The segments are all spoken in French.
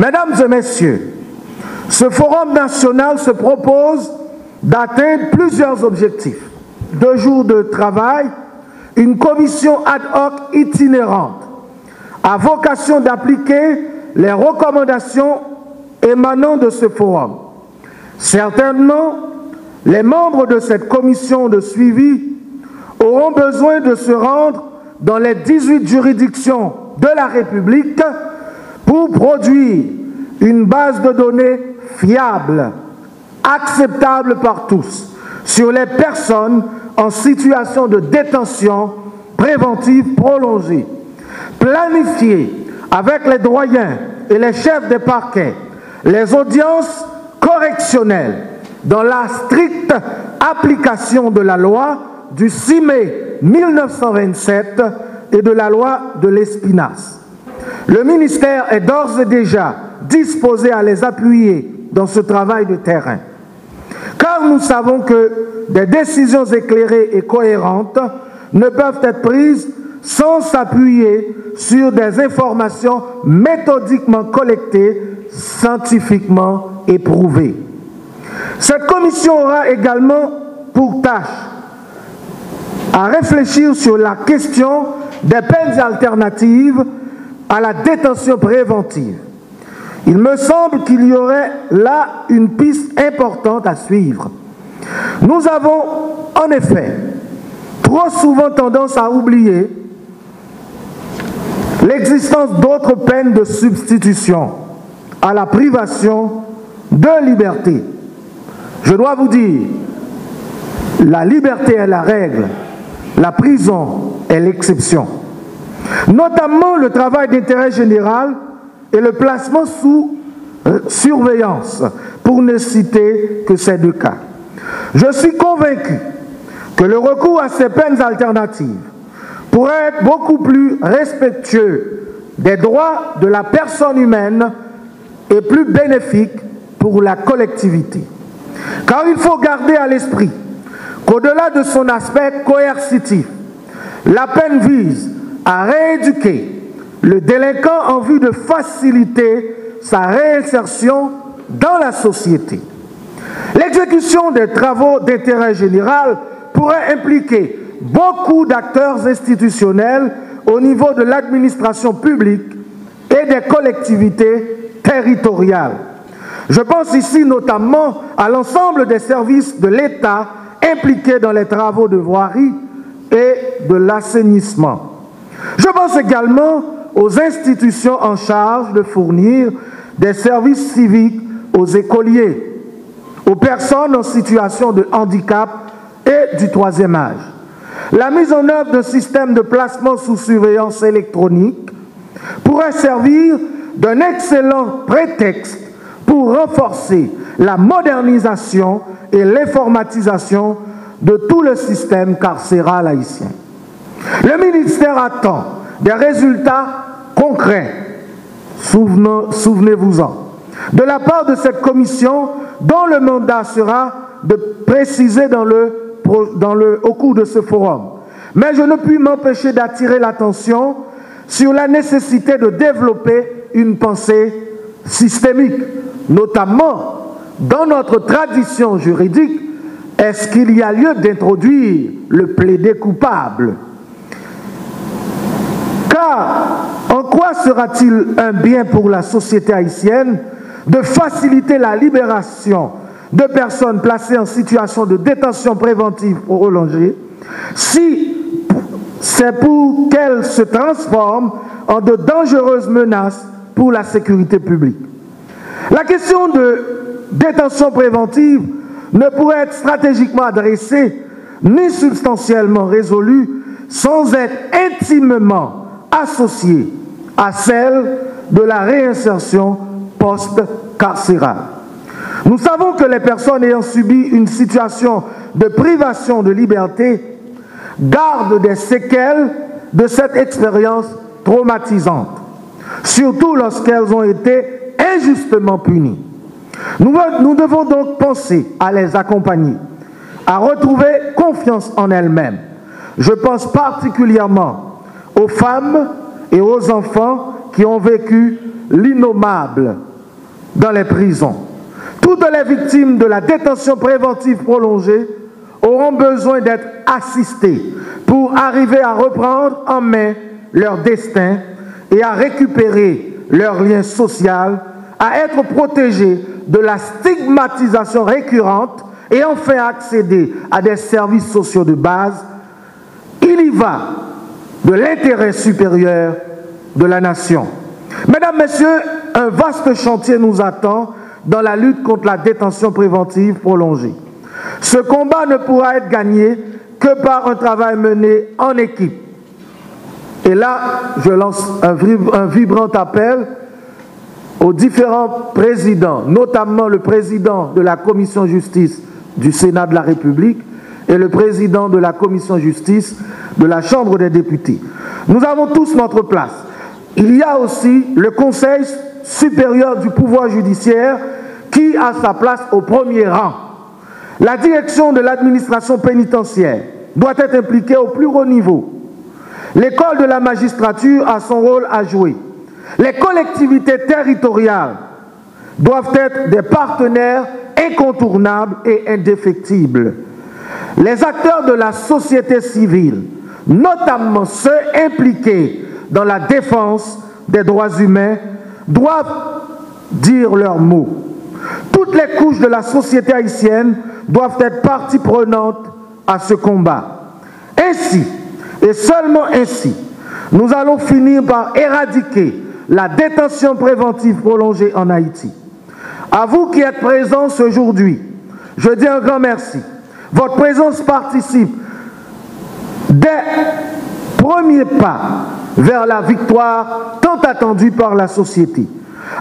Mesdames et messieurs, ce forum national se propose d'atteindre plusieurs objectifs. 2 jours de travail, une commission ad hoc itinérante à vocation d'appliquer les recommandations émanant de ce forum. Certainement, les membres de cette commission de suivi auront besoin de se rendre dans les 18 juridictions de la République pour produire une base de données fiable, acceptable par tous, sur les personnes en situation de détention préventive prolongée, planifier avec les doyens et les chefs des parquets les audiences correctionnelles dans la stricte application de la loi du 6 mai 1927 et de la loi de l'Espinasse. Le ministère est d'ores et déjà disposé à les appuyer dans ce travail de terrain. Car nous savons que des décisions éclairées et cohérentes ne peuvent être prises sans s'appuyer sur des informations méthodiquement collectées, scientifiquement éprouvées. Cette commission aura également pour tâche à réfléchir sur la question des peines alternatives à la détention préventive. Il me semble qu'il y aurait là une piste importante à suivre. Nous avons en effet trop souvent tendance à oublier l'existence d'autres peines de substitution à la privation de liberté. Je dois vous dire, la liberté est la règle, la prison est l'exception. Notamment le travail d'intérêt général et le placement sous surveillance, pour ne citer que ces 2 cas. Je suis convaincu que le recours à ces peines alternatives pourrait être beaucoup plus respectueux des droits de la personne humaine et plus bénéfique pour la collectivité. Car il faut garder à l'esprit qu'au-delà de son aspect coercitif, la peine vise à rééduquer le délinquant en vue de faciliter sa réinsertion dans la société. L'exécution des travaux d'intérêt général pourrait impliquer beaucoup d'acteurs institutionnels au niveau de l'administration publique et des collectivités territoriales. Je pense ici notamment à l'ensemble des services de l'État impliqués dans les travaux de voirie et de l'assainissement. Je pense également aux institutions en charge de fournir des services civiques aux écoliers, aux personnes en situation de handicap et du 3e âge. La mise en œuvre d'un système de placement sous surveillance électronique pourrait servir d'un excellent prétexte pour renforcer la modernisation et l'informatisation de tout le système carcéral haïtien. Le ministère attend des résultats concrets, souvenez-vous-en, de la part de cette commission dont le mandat sera de préciser au cours de ce forum. Mais je ne puis m'empêcher d'attirer l'attention sur la nécessité de développer une pensée systémique, notamment dans notre tradition juridique. Est-ce qu'il y a lieu d'introduire le plaidé coupable? Car en quoi sera-t-il un bien pour la société haïtienne de faciliter la libération de personnes placées en situation de détention préventive prolongée si c'est pour qu'elles se transforment en de dangereuses menaces pour la sécurité publique? La question de détention préventive ne pourrait être stratégiquement adressée ni substantiellement résolue sans être intimement associée à celle de la réinsertion post-carcérale. Nous savons que les personnes ayant subi une situation de privation de liberté gardent des séquelles de cette expérience traumatisante, surtout lorsqu'elles ont été injustement punies. Nous devons donc penser à les accompagner, à retrouver confiance en elles-mêmes. Je pense particulièrement aux femmes et aux enfants qui ont vécu l'innommable dans les prisons. Toutes les victimes de la détention préventive prolongée auront besoin d'être assistées pour arriver à reprendre en main leur destin et à récupérer leur lien social, à être protégées de la stigmatisation récurrente et enfin accéder à des services sociaux de base. Il y va de l'intérêt supérieur de la nation. Mesdames, Messieurs, un vaste chantier nous attend dans la lutte contre la détention préventive prolongée. Ce combat ne pourra être gagné que par un travail mené en équipe. Et là, je lance un vibrant appel aux différents présidents, notamment le président de la Commission justice du Sénat de la République et le président de la Commission justice de la Chambre des députés. Nous avons tous notre place. Il y a aussi le Conseil supérieur du pouvoir judiciaire qui a sa place au premier rang. La direction de l'administration pénitentiaire doit être impliquée au plus haut niveau. L'école de la magistrature a son rôle à jouer. Les collectivités territoriales doivent être des partenaires incontournables et indéfectibles. Les acteurs de la société civile, notamment ceux impliqués dans la défense des droits humains, doivent dire leur mot. Toutes les couches de la société haïtienne doivent être partie prenante à ce combat. Ainsi, et seulement ainsi, nous allons finir par éradiquer la détention préventive prolongée en Haïti. À vous qui êtes présents aujourd'hui, je dis un grand merci. Votre présence participe des premiers pas vers la victoire tant attendue par la société.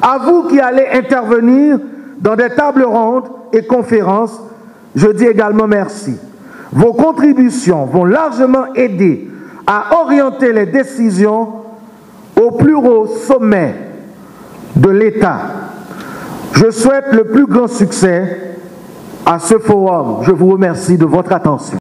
À vous qui allez intervenir dans des tables rondes et conférences, je dis également merci. Vos contributions vont largement aider à orienter les décisions au plus haut sommet de l'État. Je souhaite le plus grand succès à ce forum. Je vous remercie de votre attention.